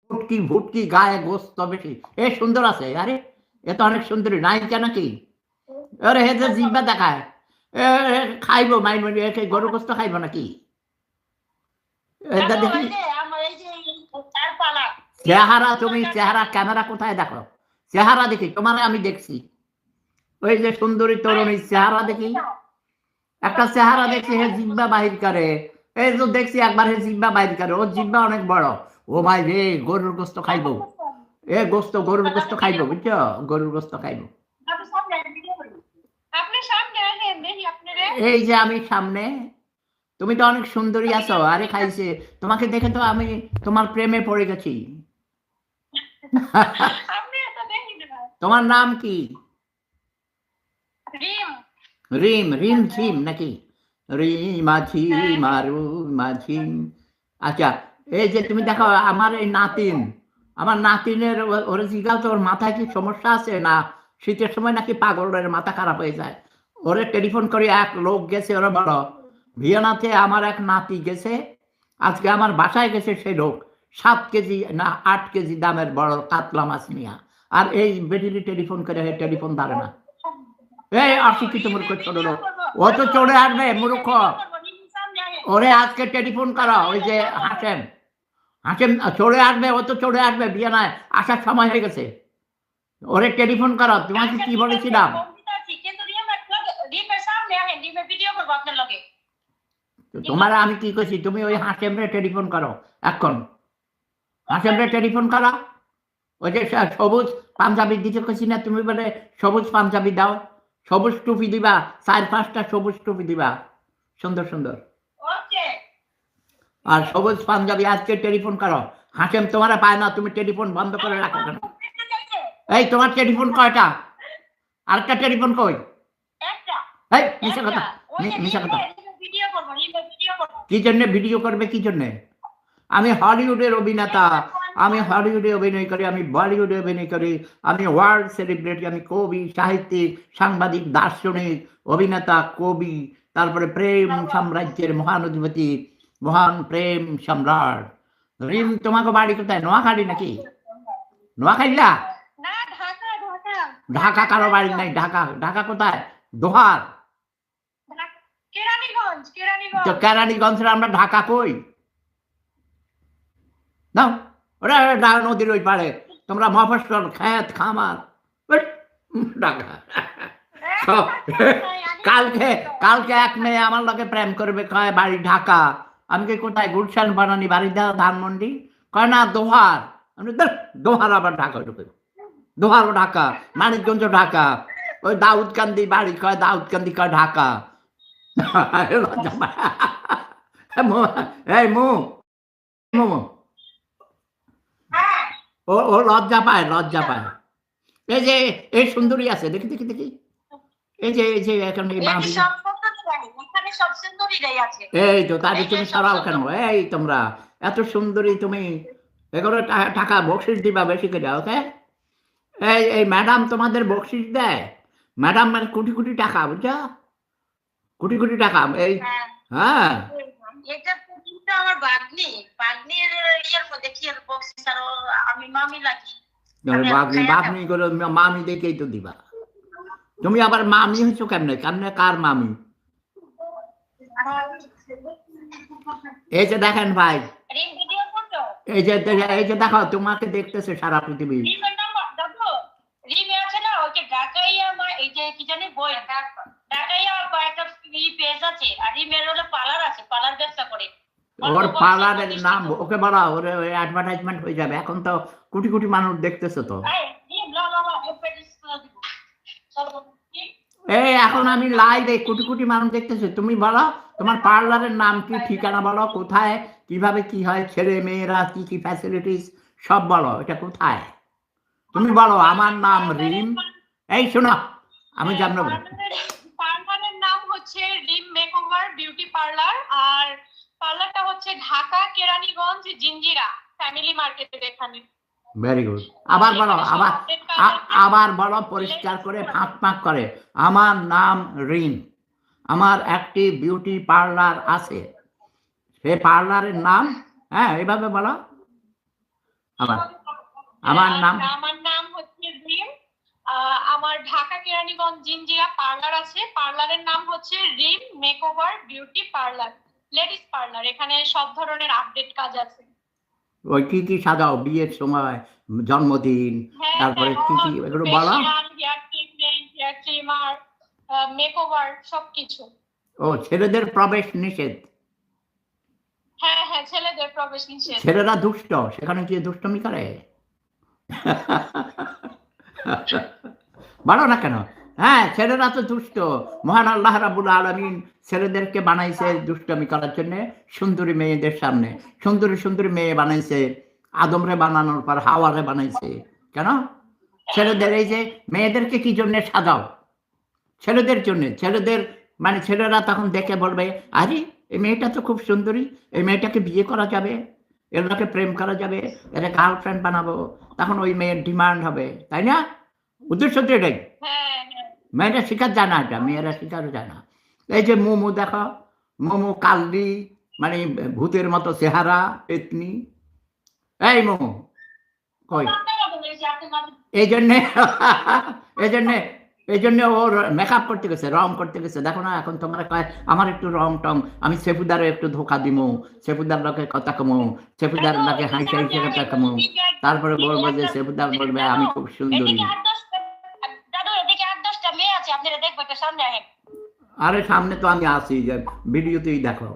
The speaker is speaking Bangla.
ফুটকি ভুটকি গায়ে গোস্ত বেশি, এ সুন্দর আছে, আরে এ তো অনেক সুন্দরী নায়িকা নাকি? আরে হে যে জিব্বা দেখায়, খাইবো মাইমনি, একে গরু গোস্ত খাইবো নাকি? এটা দেখি চেহারা, তুমি চেহারা ক্যামেরা কোথায় দেখো? চেহারা দেখি তোমার, আমি দেখছি ওই যে সুন্দরী তরুণীর চেহারা দেখি, একটা চেহারা দেখছি হে জিব্বা বাহির করে, এই তো দেখছি একবার হে জিব্বা বাহির করে, ওর জিব্বা অনেক বড়। ও ভাই রে, গরুর গোস্ত খাইবো, এ গোস্ত গরুর গোস্ত খাইবো, বুঝছো, গরুর গোস্ত খাইবো। এই যে আমি সামনে, তুমি তো অনেক সুন্দরী আছো, আরে খাইছে, তোমাকে দেখে তো আমি তোমার প্রেমে পড়ে গেছি। তোমার নাম কি? রিম, রিম ঝিম নাকি? মাঝি মারু মাঝি। আচ্ছা, এই যে তুমি দেখো আমার এই নাতিন, আমার নাতিনের ওরে জিজ্ঞাসা তো, ওর মাথায় কি সমস্যা আছে, না শীতের সময় নাকি পাগলের মাথা খারাপ হয়ে যায়। ওরে টেলিফোন করে এক লোক গেছে, ওরা বলো ভিয়েনাতে আমার এক নাতি গেছে, আজকে আমার বাসায় গেছে সেই লোক, 7 কেজি না 8 কেজি দামের বড় কাতলা মাছ নিয়া, আর এই বেটিলি টেলিফোন করে, টেলিফোন ধরে না। এই অশিক্ষিত মূর্খ ছোট লোক, ও তো চড়ে আসবে মূর্খ, ওরে আজকে টেলিফোন করো, ওই যে হাসেম, হাসেম চড়ে আসবে, ও তো চড়ে আসবে বিয়ানায়, আসার সময় হয়ে গেছে, ওরে টেলিফোন করো। তোমাকে কি বলেছিলাম? তোমার আমি কি করছি, তুমি ওই হাসেমরে টেলিফোন করো এখন, হাসেমরে টেলিফোন করো। ওই যে সবুজ পাঞ্জাবি দিতে করছি না, তুমি বলে সবুজ পাঞ্জাবি দাও, সবুজ টুপি দিবা, 4-5টা সবুজ টুপি দিবা, সুন্দর সুন্দর, আর সবুজ পাঞ্জাবি আজকে টেলিফোন করো। হাসেম তোমার পায় না, তুমি টেলিফোন বন্ধ করে রাখো কেন? এই তোমার টেলিফোন কয়টা? আরেকটা টেলিফোন কই? এই মিশা কথা, মিশা কথা। কি জন্য ভিডিও করবে, কি জন্য? আমি হলিউডের অভিনেতা, আমি হলিউডে অভিনয় করি, আমি বলিউডে অভিনয় করি, আমি ওয়ার্ল্ড সেলিব্রিটি, আমি কবি, সাহিত্যিক, সাংবাদিক, দার্শনিক, অভিনেতা, কবি, তারপরে প্রেম সাম্রাজ্যের মহানধিপতি, মহান প্রেম সম্রাট। রিম, তোমাকে বাড়ি কোথায়, নোয়াখালী নাকি? নোয়াখালীলা? ঢাকা কারো বাড়ি নাই, ঢাকা, ঢাকা কোথায়? দোহার, তো কেরানীগঞ্জের আমরা ঢাকা কই? নাও, ওরা নদীর ওই পারে, তোমরা মফস্বল খেত খামার, ঢাকা। কালকে কালকে এক মেয়ে আমার লোকে প্রেম করবে, কয় বাড়ি ঢাকা। আমি কি কোথায়, গুলশান বানানি বাড়ি দেওয়া ধানমন্ডি, কয় না দোহার। আমি দোহার আবার ঢাকা ঢুকে, দোহারও ঢাকা, মানিকগঞ্জ ঢাকা, ওই দাউদকান্দি বাড়ি, কয় দাউদকান্দি, কয় ঢাকা। এই মু মু ও লজ্জা পায়, লজ্জা পায়। এই যে এই সুন্দরী আছে, দেখি দেখি দেখি, এই যে এখন এই তো, তাহলে তুমি সরাও কেন? এই তোমরা এত সুন্দরী, তুমি এগুলো টাকা বকশিস দিবা বেশি করে, ওকে? এই ম্যাডাম তোমাদের বকশিস দেয়, ম্যাডাম মানে কোটি কোটি টাকা, বুঝছো, কোটি কোটি টাকা। এই হ্যাঁ, বাগনি করে মামি দেখেই তো দিবা। তুমি আবার মামি হইছো কেমনে, কেমনে কার মামি? এই যে দেখেন ভাই, এই যে দেখো, তোমাকে দেখতেছে সারা পৃথিবী। ওর পার্লারের নাম ওকে বলা, ওর অ্যাডভার্টাইজমেন্ট হয়ে যাবে, এখন তো কোটি কোটি মানুষ দেখতেছে তো। এই এখন আমি লাইভে কোটি কোটি মানুষ দেখতেছে, তুমি বলো তোমার পার্লারের নাম কি, ঠিকানা বলো, কোথায়, কিভাবে কি হয়, ছেলে মেয়েরা কি কি ফ্যাসিলিটিস সব বলো, এটা কোথায় তুমি বলো। আমার নাম রিম। এই শোনো, আমি জানবো, পার্লারের নাম হচ্ছে রিম মেকওভার বিউটি পার্লার, আর পার্লারটা হচ্ছে ঢাকা কেরানীগঞ্জ জিঞ্জিরা ফ্যামিলি মার্কেটের এখানে। Very good. আবার বলো, আবার বলো পরিষ্কার করে, ফাঁক ফাঁক করে। আমার নাম রিম, আমার একটি বিউটি পার্লার আছে, সে পার্লারের নাম, হ্যাঁ এইভাবে বলো। আমার আমার নাম আমার নাম হচ্ছে রিম। আমার ঢাকা কেরানীগঞ্জ জিঞ্জিরা পার্লার আছে, পার্লারের নাম হচ্ছে Reem makeover beauty parlour, ladies parlour. এখানে সব ধরনের আপডেট কাজ আছে। ওই কি কি সাজাও বিয়ের সময়, জন্মদিন, হ্যাঁ তারপরে কি কি এগুলো বলো? Hair treatment, hair trimmer, makeover সবকিছু। ও, ছেলেদের প্রবেশ নিষেধ। হ্যাঁ হ্যাঁ, ছেলেদের প্রবেশ নিষেধ। ছেলেরা দুষ্ট, সেখানে গিয়ে দুষ্টমি করে। বলো না কেন? হ্যাঁ, ছেলেরা তো দুষ্ট। মহান আল্লাহ রাব্বুল আলামিন ছেলেদেরকে বানাইছে দুষ্টমি করার জন্য, সুন্দরী মেয়েদের সামনে। সুন্দরী সুন্দরী মেয়ে বানাইছে, আদমরে বানানোর পর হাওয়ারে বানাইছে। কেন? ছেলেদের এই যে মেয়েদেরকে কি জন্য সাজাও? ছেলেদের জন্য। ছেলেদের মানে ছেলেরা তখন দেখে বলবে, আরে এই মেয়েটা তো খুব সুন্দরী, এই মেয়েটাকে বিয়ে করা যাবে, এটাকে প্রেম করা যাবে, এটা গার্লফ্রেন্ড বানাবো। তখন ওই মেয়ের ডিমান্ড হবে, তাই না? উদ্দেশ্য তো এটাই। হ্যাঁ হ্যাঁ। মেয়েরা শিকার যায় না, এটা মেয়েরা শিকারও যায় না। এই যে মোমো দেখো, মোমো কালদি, মানে ভূতের মতো চেহারা, পেতনি। এই মোমো কই? এই জন্যে এই জন্যে এই জন্য ওর মেকআপ করতে গেছে, রং করতে গেছে। দেখো না এখন তোমরা কয় আমার একটু রং টং, আমি সেফুদারে একটু ধোকা দিমু, সেফুদার লোকে কথা কমো, সেফুদার লোকে হাসি হাসি কথা কমো, তারপরে বলবো যে সেফুদার বলবে আমি খুব সুন্দরী। আরে সামনে তো আমি আছি, যে ভিডিওতেই দেখো।